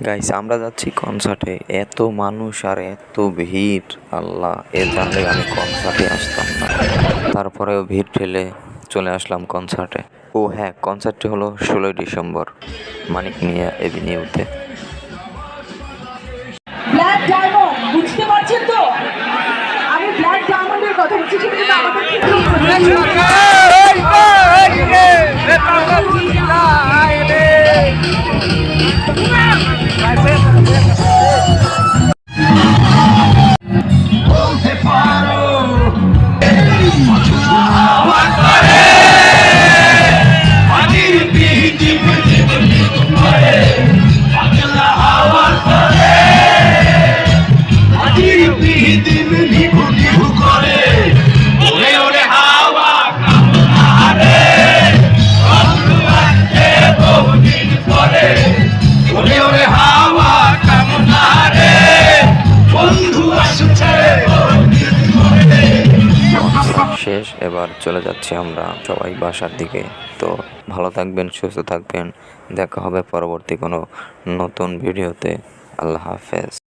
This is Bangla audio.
গাইস আমরা যাচ্ছি কনসার্টে, এত মানুষ আর এত ভিড়, আল্লাহ এ জানলে আমি কনসার্টে আসতাম না। তারপরেও ভিড় ঠেলে চলে আসলাম কনসার্টে। ও হ্যাঁ, কনসার্টটি হলো 16ই ডিসেম্বর মানিক মিয়া এভিনিউতে। ব্ল্যাক ডায়মন্ড বুঝতে পারছেন তো? আমি ব্ল্যাক ডায়মন্ডের কথা বলছি, সেটা কিন্তু আমাদের শেষ, এবার চলে যাচ্ছি আমরা সবাই বাসার দিকে। তো ভালো থাকবেন, সুস্থ থাকবেন, দেখা হবে পরবর্তী কোনো নতুন ভিডিওতে। আল্লাহ হাফেজ।